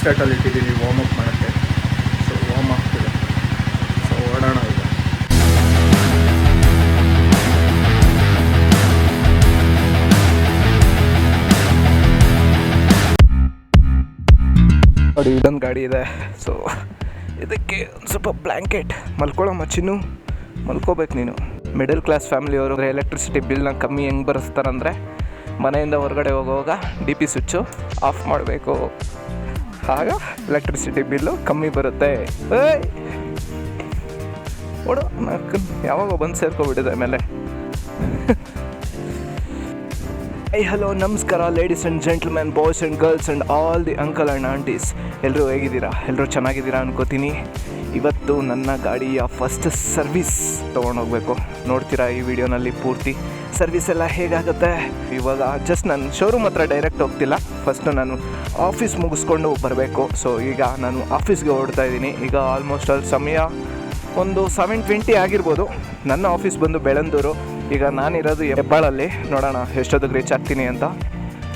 ಸ್ಟಾರ್ಟಲ್ಲಿ ಇಟ್ಟಿದ್ದೀನಿ warm up ಮಾಡೋಕ್ಕೆ. So warm ಆಗ್ತಿದೆ. ಸೊ ಓಡೋಣ ಈಗ. ನೋಡಿ ಇಲ್ಲೊಂದು ಗಾಡಿ ಇದೆ. ಸೊ ಇದಕ್ಕೆ ಒಂದು ಸ್ವಲ್ಪ ಬ್ಲ್ಯಾಂಕೆಟ್ ಮಲ್ಕೊಳ್ಳೋ ಚಿನ್ನು ಮಲ್ಕೋಬೇಕು. ನೀನು ಮಿಡಲ್ ಕ್ಲಾಸ್ ಫ್ಯಾಮಿಲಿಯವರು ಎಲೆಕ್ಟ್ರಿಸಿಟಿ ಬಿಲ್ನ ಕಮ್ಮಿ ಹೆಂಗೆ ಬರೆಸ್ತಾರಂದರೆ ಮನೆಯಿಂದ ಹೊರಗಡೆ ಹೋಗುವಾಗ DP ಸ್ವಿಚ್ಚು ಆಫ್ ಮಾಡಬೇಕು, ಆಗ ಎಲೆಕ್ಟ್ರಿಸಿಟಿ ಬಿಲ್ಲು ಕಮ್ಮಿ ಬರುತ್ತೆ. ಓಡು ಯಾವಾಗ ಬಂದು ಸೇರ್ಕೊಬಿಟ್ಟಿದೆ ಮೇಲೆ. ಹಲೋ ನಮಸ್ಕಾರ ladies and gentleman, boys and girls and all the uncle and aunties. ಎಲ್ಲರೂ ಹೇಗಿದ್ದೀರಾ? ಎಲ್ಲರೂ ಚೆನ್ನಾಗಿದ್ದೀರಾ ಅನ್ಕೋತೀನಿ. ಇವತ್ತು ನನ್ನ ಗಾಡಿಯ ಫಸ್ಟ್ ಸರ್ವಿಸ್ ತೊಗೊಂಡೋಗ್ಬೇಕು. ನೋಡ್ತೀರಾ ಈ ವಿಡಿಯೋನಲ್ಲಿ ಪೂರ್ತಿ ಸರ್ವಿಸ್ ಎಲ್ಲ ಹೇಗಾಗುತ್ತೆ. ಇವಾಗ ಜಸ್ಟ್ ನಾನು ಶೋರೂಮ್ ಹತ್ರ ಡೈರೆಕ್ಟ್ ಹೋಗ್ತಿಲ್ಲ, ಫಸ್ಟು ನಾನು ಆಫೀಸ್ ಮುಗಿಸ್ಕೊಂಡು ಬರಬೇಕು. ಸೊ ಈಗ ನಾನು ಆಫೀಸ್ಗೆ ಹೊರಡ್ತಾ ಇದ್ದೀನಿ. ಈಗ ಆಲ್ಮೋಸ್ಟ್ ಅಲ್ಲಿ ಸಮಯ ಒಂದು 7:20 ಆಗಿರ್ಬೋದು. ನನ್ನ ಆಫೀಸ್ ಬಂದು ಬೆಳಂದೂರು. ಈಗ ನಾನಿರೋದು ಹೆಬ್ಬಾಳಲ್ಲಿ. ನೋಡೋಣ ಎಷ್ಟೊತ್ತಿಗೆ ರೀಚ್ ಆಗ್ತೀನಿ ಅಂತ.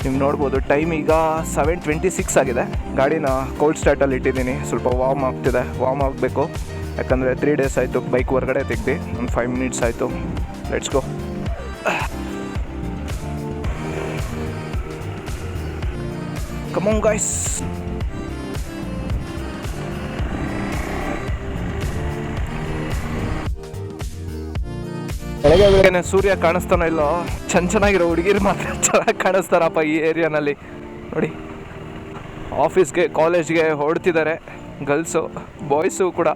ನೀವು ನೋಡ್ಬೋದು ಟೈಮ್ ಈಗ 7:26 ಆಗಿದೆ. ಗಾಡಿನ ಕೋಲ್ಡ್ ಸ್ಟಾರ್ಟಲ್ಲಿ ಇಟ್ಟಿದ್ದೀನಿ. ಸ್ವಲ್ಪ ವಾರ್ಮ್ ಆಗ್ತಿದೆ, ವಾರ್ಮ್ ಆಗಬೇಕು. ಯಾಕಂದರೆ 3 days ಆಯಿತು ಬೈಕ್ ಹೊರಗಡೆ ತೆಗ್ದು. ಒಂದು 5 minutes ಆಯಿತು. Let's go. Come on guys. ಬೆಳಗ್ಗೆ ಸೂರ್ಯ ಕಾಣಿಸ್ತಾನೋ ಇಲ್ಲೋ, ಚೆನ್ನಾಗಿರೋ ಹುಡುಗಿರು ಮಾತ್ರ ಚೆನ್ನಾಗಿ ಕಾಣಿಸ್ತಾರಪ್ಪ ಈ ಏರಿಯಾನಲ್ಲಿ. ನೋಡಿ ಆಫೀಸ್ಗೆ ಕಾಲೇಜ್ಗೆ ಹೊರಡ್ತಿದ್ದಾರೆ ಗರ್ಲ್ಸು ಬಾಯ್ಸು ಕೂಡ.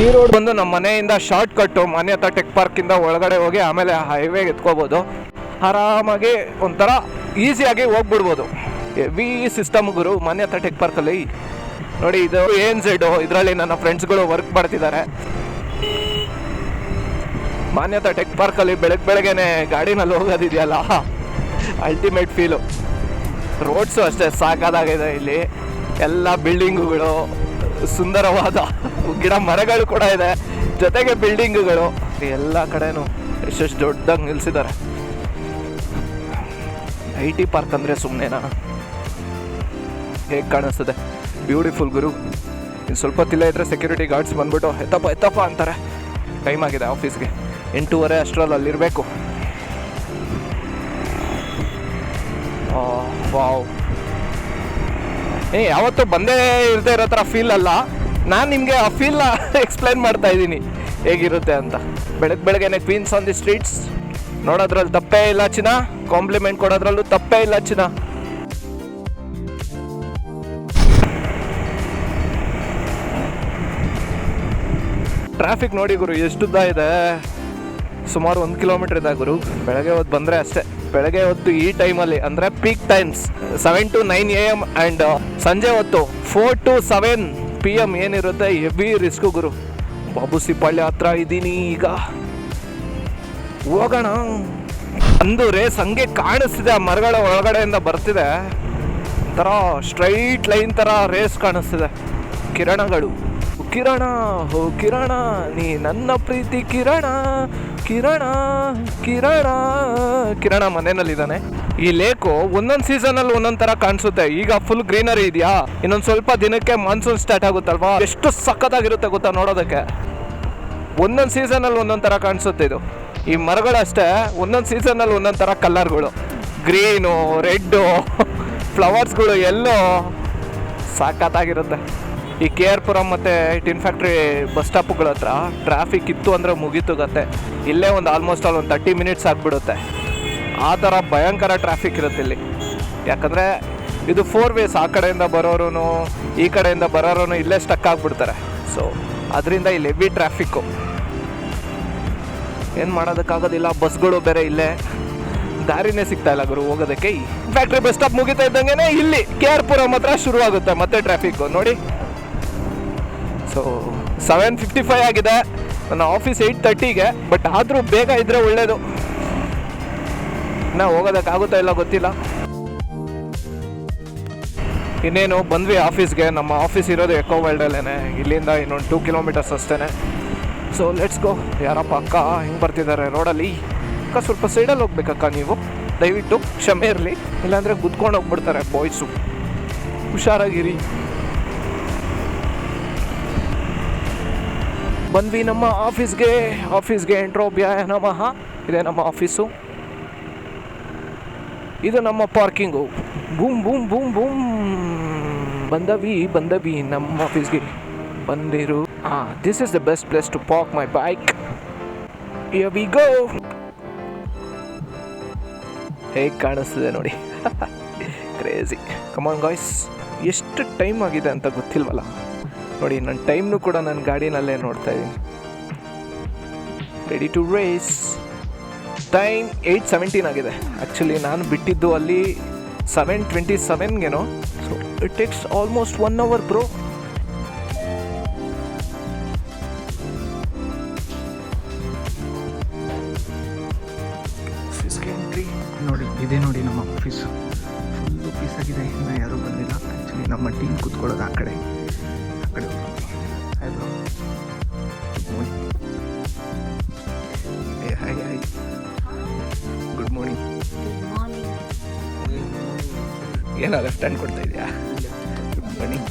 ಈ ರೋಡ್ ಬಂದು ನಮ್ಮ ಮನೆಯಿಂದ ಶಾರ್ಟ್ ಕಟ್ಟು ಮಾನ್ಯತಾ ಟೆಕ್ ಪಾರ್ಕಿಂದ ಒಳಗಡೆ ಹೋಗಿ ಆಮೇಲೆ ಹೈವೇಗೆ ಎತ್ಕೋಬೋದು. ಆರಾಮಾಗಿ ಒಂಥರ ಈಸಿಯಾಗಿ ಹೋಗ್ಬಿಡ್ಬೋದು. ಹೆವಿ ಸಿಸ್ಟಮ್ ಗುರು ಮಾನ್ಯತಾ ಟೆಕ್ ಪಾರ್ಕಲ್ಲಿ. ನೋಡಿ ಇದು ANZ, ಇದರಲ್ಲಿ ನನ್ನ ಫ್ರೆಂಡ್ಸ್ಗಳು ವರ್ಕ್ ಮಾಡ್ತಿದ್ದಾರೆ. ಮಾನ್ಯತಾ ಟೆಕ್ ಪಾರ್ಕಲ್ಲಿ ಬೆಳಗ್ಗೆನೆ ಗಾಡಿನಲ್ಲಿ ಹೋಗೋದಿದೆಯಲ್ಲ, ಅಲ್ಟಿಮೇಟ್ ಫೀಲು. ರೋಡ್ಸು ಅಷ್ಟೇ ಸಾಕಾಗಿದೆ. ಇಲ್ಲಿ ಎಲ್ಲ ಬಿಲ್ಡಿಂಗುಗಳು, ಸುಂದರವಾದ ಗಿಡ ಮರಗಳು ಕೂಡ ಇದೆ, ಜೊತೆಗೆ ಬಿಲ್ಡಿಂಗುಗಳು ಎಲ್ಲ ಕಡೆನೂ ಎಷ್ಟೆಷ್ಟು ದೊಡ್ಡದಾಗಿ ನಿಲ್ಲಿಸಿದ್ದಾರೆ. IT ಪಾರ್ಕ್ ಅಂದರೆ ಸುಮ್ಮನೆನಾ? ಹೇಗೆ ಕಾಣಿಸ್ತದೆ, ಬ್ಯೂಟಿಫುಲ್ ಗುರು. ಇನ್ನು ಸ್ವಲ್ಪ ತಿಲ್ಲ ಇದ್ದರೆ ಸೆಕ್ಯೂರಿಟಿ ಗಾರ್ಡ್ಸ್ ಬಂದ್ಬಿಟ್ಟು ಎತ್ತಪ್ಪ ಅಂತಾರೆ. ಟೈಮ್ ಆಗಿದೆ ಆಫೀಸ್ಗೆ, 8:30 ಅಷ್ಟರಲ್ಲಿ ಅಲ್ಲಿರಬೇಕು. ವಾವ್, ಯಾವತ್ತೂ ಬಂದೇ ಇರದೇ ಇರೋ ಥರ ಫೀಲ್ ಅಲ್ಲ. ನಾನು ನಿಮಗೆ ಆ ಫೀಲ್ನ ಎಕ್ಸ್ಪ್ಲೈನ್ ಮಾಡ್ತಾ ಇದ್ದೀನಿ ಹೇಗಿರುತ್ತೆ ಅಂತ. ಬೆಳಗ್ಗೆನೆ ಕ್ವೀನ್ಸ್ ಆನ್ ದಿ ಸ್ಟ್ರೀಟ್ಸ್ ನೋಡೋದ್ರಲ್ಲಿ ತಪ್ಪೇ ಇಲ್ಲ ಚಿನ್ನ, ಕಾಂಪ್ಲಿಮೆಂಟ್ ಕೊಡೋದ್ರಲ್ಲೂ ತಪ್ಪೇ ಇಲ್ಲ ಚಿನ್ನ. ಟ್ರಾಫಿಕ್ ನೋಡಿ ಗುರು ಎಷ್ಟುದ್ದ ಇದೆ. ಸುಮಾರು 1 kilometer ಇದೆ ಗುರು. ಬೆಳಗ್ಗೆ ಹೊತ್ತು ಬಂದರೆ ಅಷ್ಟೇ. ಬೆಳಗ್ಗೆ ಹೊತ್ತು ಈ ಟೈಮಲ್ಲಿ ಅಂದರೆ peak times 7 to 9 AM and ಸಂಜೆ ಹೊತ್ತು 4 to 7 PM ಏನಿರುತ್ತೆ ಹೆವಿ ರಿಸ್ಕು ಗುರು. ಬಾಬುಸಿಪಾಳ್ಯ ಹತ್ರ ಇದ್ದೀನಿ ಈಗ. ಹೋಗೋಣ. ಒಂದು ರೇಸ್ ಹಂಗೆ ಕಾಣಿಸ್ತಿದೆ, ಆ ಮರಗಳ ಒಳಗಡೆಯಿಂದ ಬರ್ತಿದೆ. ಒಂಥರ ಸ್ಟ್ರೈಟ್ ಲೈನ್ ಥರ ರೇಸ್ ಕಾಣಿಸ್ತಿದೆ. ಕಿರಣಗಳು, ಕಿರಣ ಹೋ ಕಿರಣ, ನೀ ನನ್ನ ಪ್ರೀತಿ ಕಿರಣ, ಕಿರಣ ಕಿರಣ. ಕಿರಣ ಮನೆಯಲ್ಲಿದ್ದಾನೆ. ಈ ಲೇಕು ಒಂದೊಂದು ಸೀಸನಲ್ಲಿ ಒಂದೊಂದು ಥರ ಕಾಣಿಸುತ್ತೆ. ಈಗ ಫುಲ್ ಗ್ರೀನರಿ ಇದೆಯಾ, ಇನ್ನೊಂದು ಸ್ವಲ್ಪ ದಿನಕ್ಕೆ ಮಾನ್ಸೂನ್ ಸ್ಟಾರ್ಟ್ ಆಗುತ್ತಲ್ವಾ, ಎಷ್ಟು ಸಖತ್ತಾಗಿರುತ್ತೆ ಗೊತ್ತಾ ನೋಡೋದಕ್ಕೆ. ಒಂದೊಂದು ಸೀಸನಲ್ಲಿ ಒಂದೊಂದು ಥರ ಕಾಣಿಸುತ್ತೆ ಇದು. ಈ ಮರಗಳಷ್ಟೇ ಒಂದೊಂದು ಸೀಸನಲ್ಲಿ ಒಂದೊಂದು ಥರ ಕಲರ್ಗಳು, ಗ್ರೀನು, ರೆಡ್ಡು, ಫ್ಲವರ್ಸ್ಗಳು ಎಲ್ಲೋ ಸಖತ್ತಾಗಿರುತ್ತೆ. ಈ KR ಪುರಂ ಮತ್ತು ಟಿನ್ ಫ್ಯಾಕ್ಟ್ರಿ ಬಸ್ ಸ್ಟಾಪ್ಗಳ ಹತ್ರ ಟ್ರಾಫಿಕ್ ಇತ್ತು ಅಂದರೆ ಮುಗೀತು ಗತ್ತೆ. ಇಲ್ಲೇ ಒಂದು ಆಲ್ಮೋಸ್ಟ್ ಅಲ್ಲಿ ಒಂದು 30 minutes ಆಗಿಬಿಡುತ್ತೆ. ಆ ಥರ ಭಯಂಕರ ಟ್ರಾಫಿಕ್ ಇರುತ್ತೆ ಇಲ್ಲಿ. ಯಾಕಂದರೆ ಇದು 4 ways. ಆ ಕಡೆಯಿಂದ ಬರೋರು ಈ ಕಡೆಯಿಂದ ಬರೋರು ಇಲ್ಲೇ ಸ್ಟಕ್ ಆಗಿಬಿಡ್ತಾರೆ. ಸೊ ಅದರಿಂದ ಇಲ್ಲಿ ಹೆವಿ ಟ್ರಾಫಿಕ್ಕು, ಏನು ಮಾಡೋದಕ್ಕಾಗೋದಿಲ್ಲ. ಬಸ್ಗಳು ಬೇರೆ ಇಲ್ಲೇ ದಾರಿನೇ ಸಿಗ್ತಾ ಇಲ್ಲ ಗುರು ಹೋಗೋದಕ್ಕೆ. ಈ ಫ್ಯಾಕ್ಟ್ರಿ ಬಸ್ ಸ್ಟಾಪ್ ಮುಗಿತಾ ಇದ್ದಂಗೆ ಇಲ್ಲಿ KR ಪುರಂ ಹತ್ರ ಶುರುವಾಗುತ್ತೆ ಮತ್ತೆ ಟ್ರಾಫಿಕ್ಕು ನೋಡಿ. ಸೊ 7:55 ಆಗಿದೆ. ನನ್ನ ಆಫೀಸ್ 8:30ಗೆ. ಬಟ್ ಆದರೂ ಬೇಗ ಇದ್ದರೆ ಒಳ್ಳೆಯದು. ನಾವು ಹೋಗೋದಕ್ಕಾಗುತ್ತಾ ಇಲ್ಲ ಗೊತ್ತಿಲ್ಲ. ಇನ್ನೇನು ಬಂದ್ವಿ ಆಫೀಸ್ಗೆ. ನಮ್ಮ ಆಫೀಸ್ ಇರೋದು ಎಕೋ ವರ್ಲ್ಡಲ್ಲೇ. ಇಲ್ಲಿಂದ ಇನ್ನೊಂದು 2 kilometers ಅಷ್ಟೇ. So let's go. ಯಾರಪ್ಪ ಅಕ್ಕ ಹಿಂಗೆ ಬರ್ತಿದ್ದಾರೆ ರೋಡಲ್ಲಿ. ಅಕ್ಕ ಸ್ವಲ್ಪ ಸೈಡಲ್ಲಿ ಹೋಗ್ಬೇಕಕ್ಕ ನೀವು. ದಯವಿಟ್ಟು ಕ್ಷಮೆ ಇರಲಿ, ಇಲ್ಲಾಂದರೆ ಗುದ್ಕೊಂಡು ಹೋಗ್ಬಿಡ್ತಾರೆ ಬಾಯ್ಸು. ಹುಷಾರಾಗಿರಿ. ಬಂದ್ವಿ ನಮ್ಮ ಆಫೀಸ್ಗೆ ಎಂಟ್ರೋಬ್ಯಾಯ ನಮಃ. ಇದೆ ನಮ್ಮ ಆಫೀಸು, ಇದು ನಮ್ಮ parking. Boom boom boom boom. ಬಂದವಿ ನಮ್ಮ ಆಫೀಸ್ಗೆ. ಬಂದಿರು. This is the best place to park my bike. Here we go. ಹೇಗೆ ಕಾಣಿಸ್ತಿದೆ ನೋಡಿ. ಕ್ರೇಜಿ. Come on guys. ಎಷ್ಟು ಟೈಮ್ ಆಗಿದೆ ಅಂತ ಗೊತ್ತಿಲ್ವಲ್ಲ ನೋಡಿ. ನನ್ನ ಟೈಮ್ನು ಕೂಡ ನನ್ನ ಗಾಡಿನಲ್ಲೇ ನೋಡ್ತಾ ಇದ್ದೀನಿ. Ready to race. ಟೈಮ್ 8:17 ಆಗಿದೆ. ಆ್ಯಕ್ಚುಲಿ ನಾನು ಬಿಟ್ಟಿದ್ದು ಅಲ್ಲಿ 7:27ಗೇನೋ. So it takes almost 1 hour bro. ಆಫೀಸ್ಗೆ ಎಂಟ್ರಿ ನೋಡಿ. ಇದೇ ನೋಡಿ ನಮ್ಮ ಆಫೀಸು. ಫುಲ್ಲು ಪೀಸಾಗಿದೆ. ಇನ್ನೂ ಯಾರೂ ಬಂದಿಲ್ಲ. ಆ್ಯಕ್ಚುಲಿ ನಮ್ಮ ಟೀಮ್ ಕೂತ್ಕೊಳ್ಳೋದು ಆ ಕಡೆ. Hi bro. Hi. Good morning. ಏನೋ ಲೆಫ್ಟ್ ಹ್ಯಾಂಡ್ ಕೊಡ್ತಾ ಇದೆಯಾ? Good morning.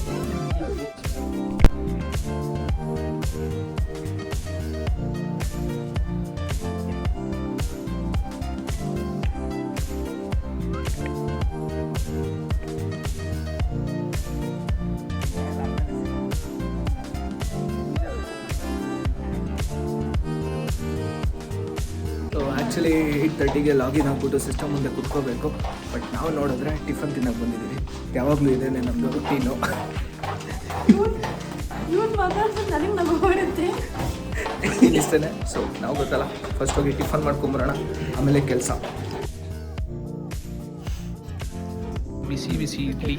ಆ್ಯಕ್ಚುಲಿ 8:30ಗೆ ಲಾಗಿನ್ ಆಗ್ಬಿಟ್ಟು ಸಿಸ್ಟಮ್ ಮುಂದೆ ಕುತ್ಕೋಬೇಕು. ಬಟ್ ನಾವು ನೋಡಿದ್ರೆ ಟಿಫನ್ ತಿನ್ನೋಕೆ ಬಂದಿದ್ದೀವಿ. ಯಾವಾಗಲೂ ಇದೇನೆ ನಮ್ಮದು ರುಟೀನು. ಇಷ್ಟೇ. ಸೊ ನಾವು ಗೊತ್ತಲ್ಲ, ಫಸ್ಟ್ ಹೋಗಿ ಟಿಫನ್ ಮಾಡ್ಕೊಂಬರೋಣ, ಆಮೇಲೆ ಕೆಲಸ. ಬಿಸಿ ಇಡ್ಲಿ.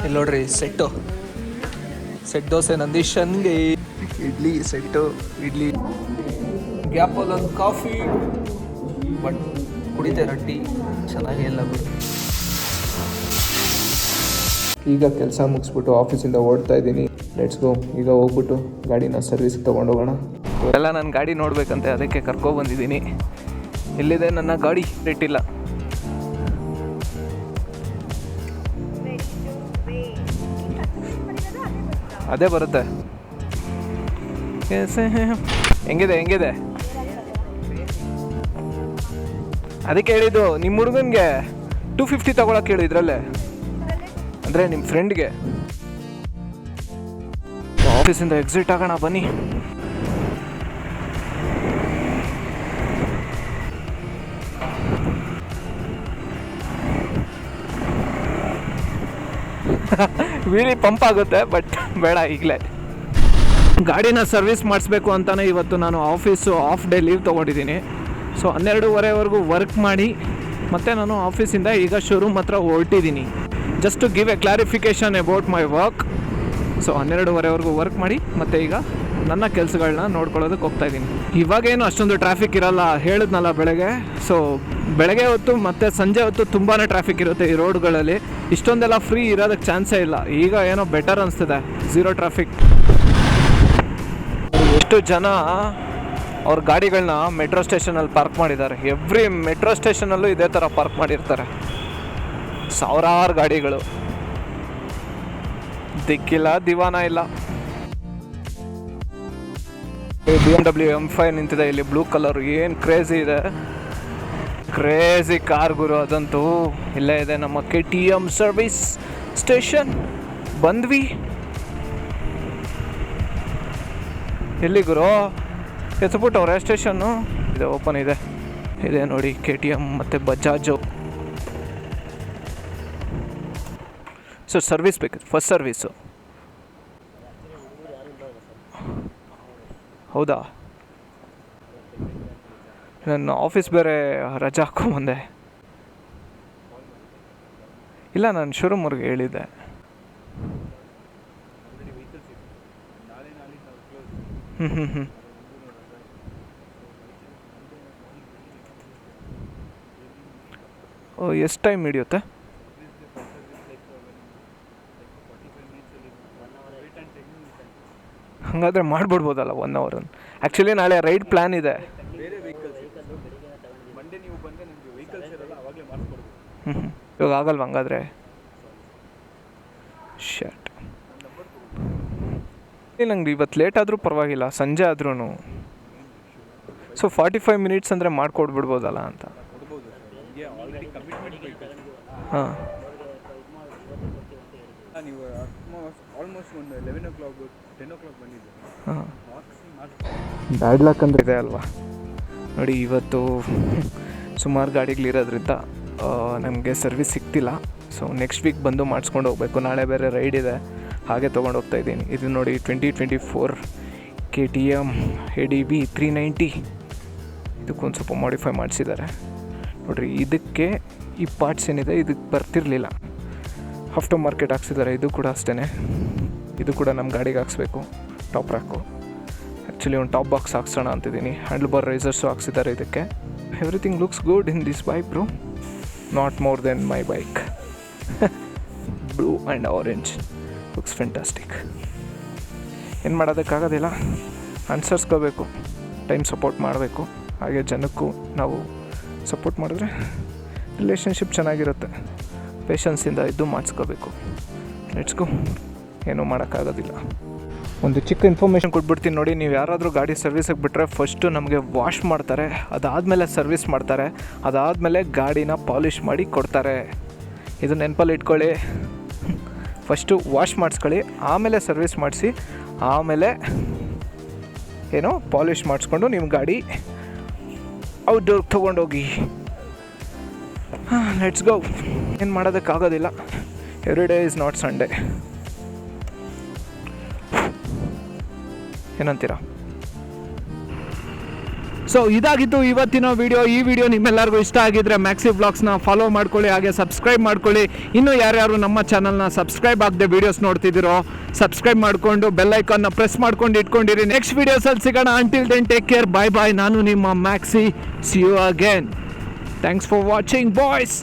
ಇಲ್ಲಿ ನೋಡ್ರಿ, ಸೆಟ್ ದೋಸೆ ನಂದೀಶನ್ಗೆ. ಇಡ್ಲಿ ಸೆಟ್ಟು, ಇಡ್ಲಿ ಗ್ಯಾಪಲ್ಲಿ ಒಂದು ಕಾಫಿ. ಬಟ್ ಕುಡಿತೆ ರೊಟ್ಟಿ ಚೆನ್ನಾಗಿ ಎಲ್ಲ ಬಿಡು. ಈಗ ಕೆಲಸ ಮುಗಿಸ್ಬಿಟ್ಟು ಆಫೀಸಿಂದ ಓಡ್ತಾ ಇದ್ದೀನಿ. Let's go. ಈಗ ಹೋಗ್ಬಿಟ್ಟು ಗಾಡಿನ ಸರ್ವಿಸ್ಗೆ ತೊಗೊಂಡೋಗೋಣ. ಎಲ್ಲ ನನ್ನ ಗಾಡಿ ನೋಡಬೇಕಂತೆ, ಅದಕ್ಕೆ ಕರ್ಕೊಬಂದಿದ್ದೀನಿ. ಇಲ್ಲಿದೆ ನನ್ನ ಗಾಡಿ, ರೇಟಿಲ್ಲ. ಅದೇ ಬರುತ್ತೆ. ಹೆಂಗಿದೆ? ಅದಕ್ಕೆ ಹೇಳಿದ್ದು ನಿಮ್ಮ ಹುಡುಗನಿಗೆ 250 ತಗೊಳಕ್ಕೆ ಹೇಳಿ. ಇದರಲ್ಲೇ ಅಂದರೆ ನಿಮ್ಮ ಫ್ರೆಂಡ್ಗೆ. ಆಫೀಸಿಂದ ಎಕ್ಸಿಟ್ ಆಗೋಣ ಬನ್ನಿ. ವೀಲಿ ಪಂಪ್ ಆಗುತ್ತೆ, ಬಟ್ ಬೇಡ ಈಗಲೇ. ಗಾಡಿನ ಸರ್ವಿಸ್ ಮಾಡಿಸ್ಬೇಕು ಅಂತಲೇ ಇವತ್ತು ನಾನು ಆಫ್ ಡೇ ಲೀವ್ ತೊಗೊಂಡಿದ್ದೀನಿ. ಸೊ 12:30ವರೆಗೂ ವರ್ಕ್ ಮಾಡಿ ಮತ್ತು ನಾನು ಆಫೀಸಿಂದ ಈಗ ಶೋರೂಮ್ ಹತ್ರ ಹೊರಟಿದ್ದೀನಿ. Just to give a clarification about my work. So 12:30ವರೆಗೂ ವರ್ಕ್ ಮಾಡಿ ಮತ್ತು ಈಗ ನನ್ನ ಕೆಲಸಗಳನ್ನ ನೋಡ್ಕೊಳ್ಳೋದಕ್ಕೆ ಹೋಗ್ತಾಯಿದ್ದೀನಿ. ಇವಾಗೇನು ಅಷ್ಟೊಂದು ಟ್ರಾಫಿಕ್ ಇರಲ್ಲ, ಹೇಳಿದ್ನಲ್ಲ ಬೆಳಗ್ಗೆ. ಸೊ ಬೆಳಗ್ಗೆ ಹೊತ್ತು ಮತ್ತು ಸಂಜೆ ಹೊತ್ತು ತುಂಬಾ ಟ್ರಾಫಿಕ್ ಇರುತ್ತೆ ಈ ರೋಡ್ಗಳಲ್ಲಿ. ಇಷ್ಟೊಂದೆಲ್ಲ ಫ್ರೀ ಇರೋದಕ್ಕೆ ಚಾನ್ಸೇ ಇಲ್ಲ. ಈಗ ಏನೋ ಬೆಟರ್ ಅನಿಸ್ತಿದೆ, ಝೀರೋ ಟ್ರಾಫಿಕ್. ಎಷ್ಟು ಜನ ಅವ್ರ ಗಾಡಿಗಳನ್ನ ಮೆಟ್ರೋ ಸ್ಟೇಷನಲ್ಲಿ ಪಾರ್ಕ್ ಮಾಡಿದ್ದಾರೆ. ಎವ್ರಿ ಮೆಟ್ರೋ ಸ್ಟೇಷನಲ್ಲೂ ಇದೇ ಥರ ಪಾರ್ಕ್ ಮಾಡಿರ್ತಾರೆ. ಸಾವಿರಾರು ಗಾಡಿಗಳು, ದಿಕ್ಕಿಲ್ಲ ದಿವಾನ ಇಲ್ಲ. BMW M5 ನಿಂತಿದೆ ಇಲ್ಲಿ, ಬ್ಲೂ ಕಲರ್. ಏನು ಕ್ರೇಜಿ ಇದೆ, ಕ್ರೇಜಿ ಕಾರ್ ಗುರು ಅದಂತೂ. ಇಲ್ಲೇ ಇದೆ ನಮ್ಮ KTM ಸರ್ವಿಸ್ ಸ್ಟೇಷನ್. ಬಂದ್ವಿ. ಎಲ್ಲಿ ಗುರು ಎತ್ಬಿಟ್ಟವ್ರೆ ಸ್ಟೇಷನ್ನು? ಇದೆ, ಓಪನ್ ಇದೆ ನೋಡಿ. KTM ಮತ್ತು ಬಜಾಜು. ಸೊ ಸರ್ವಿಸ್ ಬೇಕು, ಫಸ್ಟ್ ಸರ್ವೀಸು. ಹೌದಾ? ನನ್ನ ಆಫೀಸ್ ಬೇರೆ ರಜಾ ಹಾಕ್ಕೊಂಬಂದೆ. ಇಲ್ಲ, ನಾನು ಶೋರೂಮ್ವರೆಗೆ ಹೇಳಿದ್ದೆ. ಎಷ್ಟು ಟೈಮ್ ಹಿಡಿಯುತ್ತೆ? ಹಾಗಾದರೆ ಮಾಡಿಬಿಡ್ಬೋದಲ್ಲ 1 hour. ಆ್ಯಕ್ಚುಲಿ ನಾಳೆ ರೈಡ್ ಪ್ಲ್ಯಾನ್ ಇದೆ. ಬೇರೆ ವೆಹಿಕಲ್ಸ್ ಮಂಡೇ ನೀವು ಬಂದರೆ ನಿಮಗೆ ವೆಹಿಕಲ್ಸ್ ಇರಲ್ಲ, ಆವಾಗಲೇ ಮಾಡಿಸ್ಕೊಡ್ಬೋದು. ಇವಾಗ ಆಗಲ್ವ ಹಂಗಾದರೆ? ಶಟ್, ನಂಗೆ ಇವತ್ತು ಲೇಟ್ ಆದರೂ ಪರವಾಗಿಲ್ಲ, ಸಂಜೆ ಆದ್ರೂ. ಸೊ 45 minutes ಅಂದರೆ ಮಾಡಿಕೊಡ್ಬಿಡ್ಬೋದಲ್ಲ ಅಂತ. ಕೊಡ್ಬೋದು ಸರ್, ನಿಮಗೆ ಆಲ್ರೆಡಿ ಕಮಿಟ್ಮೆಂಟ್ ಬೇಕು. ಹಾಂ, ನೀವು ಆಲ್ಮೋಸ್ಟ್ ಒಂದು 11 o'clock 10 o'clock ಬಂದಿದ್ದೀವಿ. ಹಾಂ, ಬ್ಯಾಡ್ ಲಕ್ ಅಂದರೆ ಇದೆ ಅಲ್ವಾ. ನೋಡಿ, ಇವತ್ತು ಸುಮಾರು ಗಾಡಿಗಳಿರೋದ್ರಿಂದ ನಮಗೆ ಸರ್ವಿಸ್ ಸಿಗ್ತಿಲ್ಲ. ಸೊ ನೆಕ್ಸ್ಟ್ ವೀಕ್ ಬಂದು ಮಾಡಿಸ್ಕೊಂಡು ಹೋಗಬೇಕು. ನಾಳೆ ಬೇರೆ ರೈಡ್ ಇದೆ, ಹಾಗೆ ತೊಗೊಂಡು ಹೋಗ್ತಾಯಿದ್ದೀನಿ. ಇದು ನೋಡಿ 2024 KTM ADB 390. ಇದಕ್ಕೊಂದು ಸ್ವಲ್ಪ ಮಾಡಿಫೈ ಮಾಡಿಸಿದ್ದಾರೆ ನೋಡಿರಿ. ಇದಕ್ಕೆ ಈ ಪಾರ್ಟ್ಸ್ ಏನಿದೆ ಇದಕ್ಕೆ ಬರ್ತಿರಲಿಲ್ಲ, ಆಫ್ಟರ್ ಮಾರ್ಕೆಟ್ ಹಾಕ್ಸಿದ್ದಾರೆ. ಇದು ಕೂಡ ಅಷ್ಟೇ, ಇದು ಕೂಡ ನಮ್ಮ ಗಾಡಿಗೆ ಹಾಕ್ಸ್ಬೇಕು. ಟಾಪ್ ರ್ಯಾಕು ಆ್ಯಕ್ಚುಲಿ ಒಂದು ಟಾಪ್ ಬಾಕ್ಸ್ ಹಾಕ್ಸೋಣ ಅಂತಿದ್ದೀನಿ. ಹ್ಯಾಂಡಲ್ ಬಾರ್ ರೈಸರ್ಸು ಹಾಕ್ಸಿದ್ದಾರೆ ಇದಕ್ಕೆ. Everything looks good in this bike bro, not more than my bike. Blue and orange looks fantastic. ಏನು ಮಾಡೋದಕ್ಕಾಗೋದಿಲ್ಲ, ಅನುಸರಿಸ್ಕೋಬೇಕು, ಟೈಮ್ ಸಪೋರ್ಟ್ ಮಾಡಬೇಕು. ಹಾಗೆ ಜನಕ್ಕೂ ನಾವು ಸಪೋರ್ಟ್ ಮಾಡಿದ್ರೆ ರಿಲೇಷನ್ಶಿಪ್ ಚೆನ್ನಾಗಿರುತ್ತೆ. ಪೇಷನ್ಸಿಂದ ಇದ್ದು ಮಾಡಿಸ್ಕೋಬೇಕು. Let's go. ಏನೂ ಮಾಡೋಕ್ಕಾಗೋದಿಲ್ಲ. ಒಂದು ಚಿಕ್ಕ ಇನ್ಫಾರ್ಮೇಷನ್ ಕೊಟ್ಬಿಡ್ತೀನಿ ನೋಡಿ. ನೀವು ಯಾರಾದರೂ ಗಾಡಿ ಸರ್ವಿಸಿಗೆ ಬಿಟ್ಟರೆ ಫಸ್ಟು ನಮಗೆ ವಾಶ್ ಮಾಡ್ತಾರೆ, ಅದಾದಮೇಲೆ ಸರ್ವಿಸ್ ಮಾಡ್ತಾರೆ, ಅದಾದಮೇಲೆ ಗಾಡಿನ ಪಾಲಿಷ್ ಮಾಡಿ ಕೊಡ್ತಾರೆ. ಇದು ನೆನಪಲ್ಲಿ ಇಟ್ಕೊಳ್ಳಿ. ಫಸ್ಟು ವಾಶ್ ಮಾಡಿಸ್ಕೊಳ್ಳಿ, ಆಮೇಲೆ ಸರ್ವಿಸ್ ಮಾಡಿಸಿ, ಆಮೇಲೆ ಏನೋ ಪಾಲಿಷ್ ಮಾಡಿಸ್ಕೊಂಡು ನಿಮ್ಮ ಗಾಡಿ ಔಟ್ಡೋರ್ ತೊಗೊಂಡೋಗಿ. Let's go. ಏನು ಮಾಡೋದಕ್ಕಾಗೋದಿಲ್ಲ. Every day is not Sunday. ಏನಂತೀರಾ? ಸೊ ಇದಾಗಿತ್ತು ಇವತ್ತಿನ ವಿಡಿಯೋ. ಈ ವಿಡಿಯೋ ನಿಮ್ಮೆಲ್ಲರಿಗೂ ಇಷ್ಟ ಆಗಿದ್ರೆ ಮ್ಯಾಕ್ಸಿ ವ್ಲಾಗ್ಸ್ನ ಫಾಲೋ ಮಾಡ್ಕೊಳ್ಳಿ, ಹಾಗೆ ಸಬ್ಸ್ಕ್ರೈಬ್ ಮಾಡ್ಕೊಳ್ಳಿ. ಇನ್ನೂ ಯಾರ್ಯಾರು ನಮ್ಮ ಚಾನಲ್ನ ಸಬ್ಸ್ಕ್ರೈಬ್ ಆಗದೆ ವೀಡಿಯೋಸ್ ನೋಡ್ತಿದ್ದೀರೋ ಸಬ್ಸ್ಕ್ರೈಬ್ ಮಾಡಿಕೊಂಡು ಬೆಲ್ ಐಕಾನ್ನ ಪ್ರೆಸ್ ಮಾಡ್ಕೊಂಡು ಇಟ್ಕೊಂಡಿರಿ. ನೆಕ್ಸ್ಟ್ ವೀಡಿಯೋಸಲ್ಲಿ ಸಿಗೋಣ. Until then take care, bye bye. ನಾನು ನಿಮ್ಮ Maxi. See you again. Thanks for watching boys.